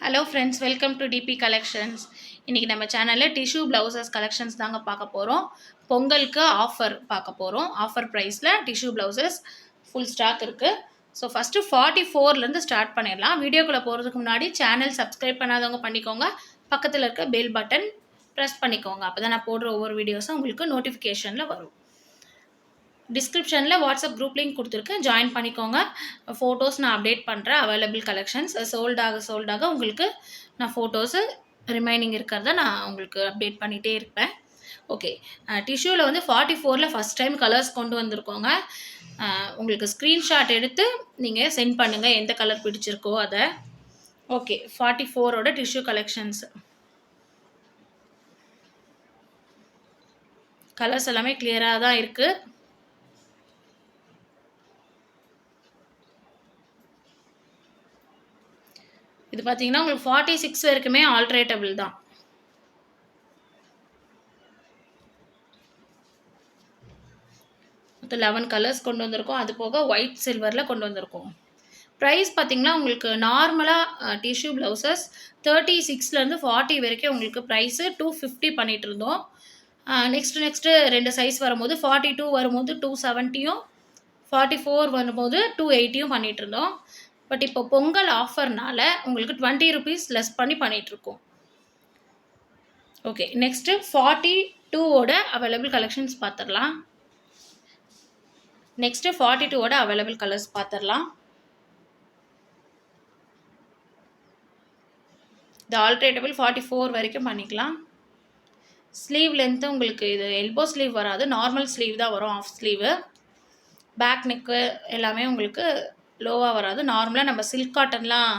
Hello friends, welcome to DP collections. இன்றைக்கி நம்ம சேனலில் டிஷ்யூ ப்ளவுசஸ் கலெக்ஷன்ஸ் தாங்க பார்க்க போகிறோம். பொங்கலுக்கு ஆஃபர் பார்க்க போகிறோம். ஆஃபர் ப்ரைஸில் டிஷ்யூ ப்ளவுசஸ் ஃபுல் ஸ்டாக் இருக்குது. ஸோ ஃபஸ்ட்டு 44லேருந்து ஸ்டார்ட் பண்ணிடலாம். வீடியோக்குள்ளே போகிறதுக்கு முன்னாடி சேனல் சப்ஸ்கிரைப் பண்ணாதவங்க பண்ணிக்கோங்க. பக்கத்தில் இருக்க பெல் பட்டன் ப்ரெஸ் பண்ணிக்கோங்க. அப்போ தான் நான் போடுற ஒவ்வொரு வீடியோஸும் உங்களுக்கு நோட்டிஃபிகேஷனில் வரும். டிஸ்கிரிப்ஷனில் வாட்ஸ்அப் குரூப் லிங்க் கொடுத்துருக்கேன், ஜாயின் பண்ணிக்கோங்க. ஃபோட்டோஸ் நான் அப்டேட் பண்ணுறேன். அவைலபிள் கலெக்ஷன்ஸ் சோல்டாக உங்களுக்கு நான் ஃபோட்டோஸு ரிமைனிங் இருக்கிறத நான் உங்களுக்கு அப்டேட் பண்ணிகிட்டே இருப்பேன். ஓகே, டிஷ்யூவில் வந்து 44ல் ஃபஸ்ட் டைம் கலர்ஸ் கொண்டு வந்திருக்கோங்க. உங்களுக்கு ஸ்க்ரீன்ஷாட் எடுத்து நீங்கள் சென்ட் பண்ணுங்கள் எந்த கலர் பிடிச்சிருக்கோ அதை. ஓகே, 44ஓட டிஷ்யூ கலெக்ஷன்ஸ் கலர்ஸ் எல்லாமே கிளியராக தான் இருக்குது. இது பார்த்தீங்கன்னா உங்களுக்கு 46 வரைக்குமே ஆல்ட்ரேட்டபிள் தான். மொத்தம் 11 கலர்ஸ் கொண்டு வந்திருக்கோம். அது போக ஒயிட் சில்வரில் கொண்டு வந்திருக்கோம். ப்ரைஸ் பார்த்தீங்கன்னா உங்களுக்கு நார்மலாக டிஷ்யூ ப்ளவுசஸ் 36லேருந்து 40 வரைக்கும் உங்களுக்கு ப்ரைஸு 250 பண்ணிகிட்டு இருந்தோம். நெக்ஸ்ட்டு 2 சைஸ் வரும்போது 42 வரும்போது 270யும் 44 வரும்போது 280யும் பண்ணிகிட்டு இருந்தோம். பட் இப்போ பொங்கல் ஆஃபர்னால உங்களுக்கு 20 ருபீஸ் லெஸ் பண்ணி பண்ணிகிட்ருக்கோம். ஓகே, நெக்ஸ்ட்டு 42ஓட அவைலபிள் கலெக்ஷன்ஸ் பார்த்துடலாம். நெக்ஸ்ட்டு 42ஓட அவைலபிள் கலர்ஸ் பார்த்துடலாம். இது ஆல்ட்ரேட்டபிள் 44 வரைக்கும் பண்ணிக்கலாம். ஸ்லீவ் லென்த்து உங்களுக்கு இது எல்போ ஸ்லீவ் வராது, நார்மல் ஸ்லீவ் தான் வரும், ஆஃப் ஸ்லீவு. பேக் நெக்கு எல்லாமே உங்களுக்கு லோவாக வராது. நார்மலாக நம்ம சில்க் காட்டன்லாம்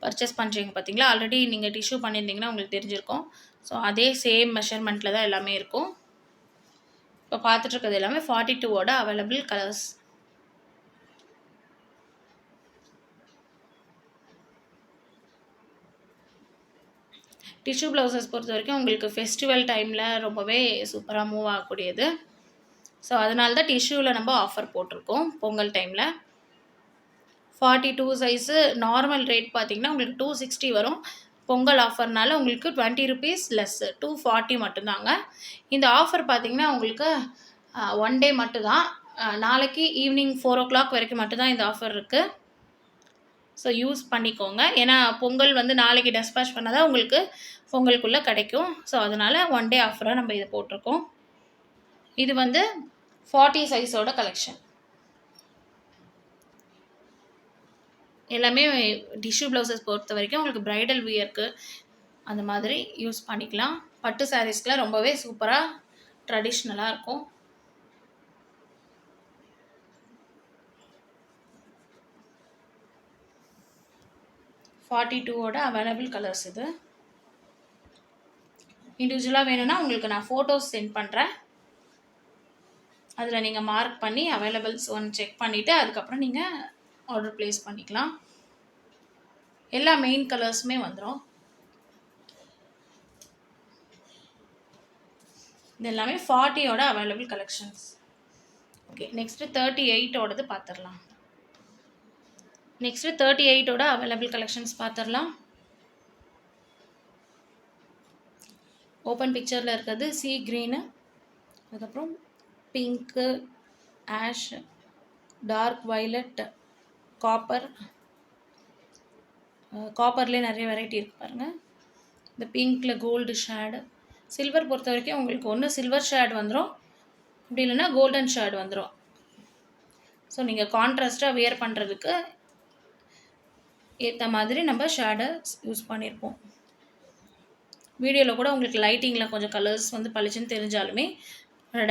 பர்ச்சேஸ் பண்ணுறீங்க பார்த்தீங்களா, ஆல்ரெடி நீங்கள் டிஷ்யூ பண்ணியிருந்தீங்கன்னா உங்களுக்கு தெரிஞ்சிருக்கும். ஸோ அதே சேம் மெஷர்மெண்ட்டில் தான் எல்லாமே இருக்கும். இப்போ பார்த்துட்ருக்கிறது எல்லாமே 42ஓட அவைலபிள் கலர்ஸ். டிஷ்யூ ப்ளவுசஸ் பொறுத்த வரைக்கும் உங்களுக்கு ஃபெஸ்டிவல் டைமில் ரொம்பவே சூப்பராக மூவ் ஆகக்கூடியது. ஸோ அதனால தான் டிஷ்யூவில் நம்ம ஆஃபர் போட்டிருக்கோம் பொங்கல் டைமில். 42 சைஸு நார்மல் ரேட் பார்த்திங்கன்னா உங்களுக்கு 260 வரும். பொங்கல் ஆஃபர்னால உங்களுக்கு 20 ருபீஸ் லெஸ்ஸு 240 மட்டும்தாங்க. இந்த ஆஃபர் பார்த்திங்கன்னா உங்களுக்கு 1 டே மட்டும்தான். நாளைக்கு ஈவினிங் 4 o'clock வரைக்கும் மட்டும்தான் இந்த ஆஃபர் இருக்குது. ஸோ யூஸ் பண்ணிக்கோங்க. ஏன்னா பொங்கல் வந்து நாளைக்கு டெஸ்பேச் பண்ணால் தான் உங்களுக்கு பொங்கலுக்குள்ளே கிடைக்கும். ஸோ அதனால் 1 டே ஆஃபராக நம்ம இதை போட்டிருக்கோம். இது வந்து 40 சைஸோட கலெக்ஷன். எல்லாமே டிஷ்யூ ப்ளவுசஸ் பொறுத்த வரைக்கும் உங்களுக்கு ப்ரைடல் வியருக்கு அந்த மாதிரி யூஸ் பண்ணிக்கலாம். பட்டு சாரீஸ்க்குலாம் ரொம்பவே சூப்பராக ட்ரெடிஷ்னலாக இருக்கும். ஓட அவைலபிள் கலர்ஸ் இது. இண்டிவிஜுவலாக வேணும்னா உங்களுக்கு நான் ஃபோட்டோஸ் சென்ட் பண்ணுறேன். அதில் நீங்கள் மார்க் பண்ணி அவைலபிள்ஸ் செக் பண்ணிவிட்டு அதுக்கப்புறம் நீங்கள் ஆர்டர் ப்ளேஸ் பண்ணிக்கலாம். எல்லா மெயின் கலர்ஸுமே வந்துடும். இது எல்லாமே 40ஓட அவைலபிள் கலெக்ஷன்ஸ். ஓகே, நெக்ஸ்ட்டு 38ஓடது பார்த்துடலாம். நெக்ஸ்ட்டு 38ஓட அவைலபிள் கலெக்ஷன்ஸ் பார்த்துடலாம். ஓப்பன் பிக்சரில் இருக்கிறது சி க்ரீனு, அதுக்கப்புறம் பிங்க்கு, ஆஷ், டார்க் வயலட், காப்பர்லேயே நிறைய வெரைட்டி இருக்குது பாருங்கள். இந்த பிங்க்கில் கோல்டு ஷேடு, சில்வர் பொறுத்த வரைக்கும் உங்களுக்கு ஒன்று சில்வர் ஷேட் வந்துடும், அப்படி இல்லைன்னா கோல்டன் ஷேட் வந்துடும். ஸோ நீங்கள் கான்ட்ராஸ்ட்டாக வியர் பண்ணுறதுக்கு ஏற்ற மாதிரி நம்ம ஷேடை யூஸ் பண்ணியிருப்போம். வீடியோவில் கூட உங்களுக்கு லைட்டிங்கில் கொஞ்சம் கலர்ஸ் வந்து பளிச்சுன்னு தெரிஞ்சாலுமே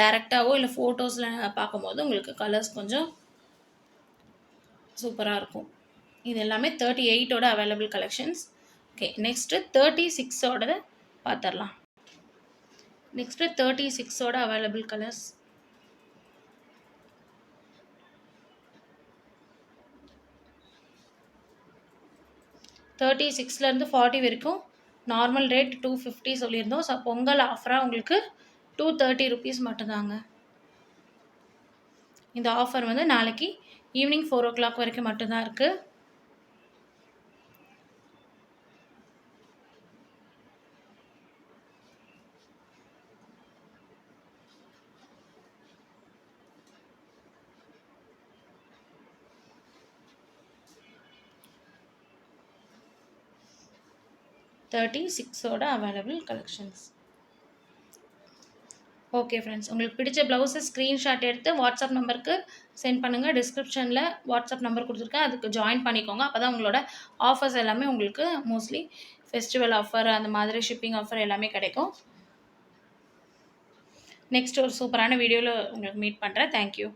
டைரெக்டாகவோ இல்லை ஃபோட்டோஸில் பார்க்கும்போது உங்களுக்கு கலர்ஸ் கொஞ்சம் சூப்பராக இருக்கும். இது எல்லாமே 38ஓட அவைலபிள் கலெக்ஷன்ஸ். ஓகே, நெக்ஸ்ட்டு 36ஓட பார்த்துடலாம். நெக்ஸ்ட்டு 36ஓட அவைலபிள் கலர்ஸ். இருந்து 40 வரைக்கும் நார்மல் ரேட் 250 சொல்லியிருந்தோம். ஸோ பொங்கல் ஆஃபராக உங்களுக்கு 230 ருபீஸ் மட்டும்தாங்க. இந்த ஆஃபர் வந்து நாளைக்கு ஈவினிங் 4 o'clock வரைக்கும் மட்டும்தான் இருக்குது. 36ஓட அவைலபிள் கலெக்ஷன்ஸ். ஓகே ஃப்ரெண்ட்ஸ், உங்களுக்கு பிடிச்ச ப்ளவுஸை ஸ்க்ரீன்ஷாட் எடுத்து வாட்ஸ்அப் நம்பருக்கு சென்ட் பண்ணுங்கள். டிஸ்கிரிப்ஷனில் வாட்ஸ்அப் நம்பர் கொடுத்துருக்கேன், அதுக்கு ஜாயின் பண்ணிக்கோங்க. அப்போ தான் உங்களோட ஆஃபர்ஸ் எல்லாமே உங்களுக்கு மோஸ்ட்லி ஃபெஸ்டிவல் ஆஃபர் அந்த மாதிரி ஷிப்பிங் ஆஃபர் எல்லாமே கிடைக்கும். நெக்ஸ்ட் ஒரு சூப்பரான வீடியோவில் உங்களுக்கு மீட் பண்ணுறேன். தேங்க்யூ.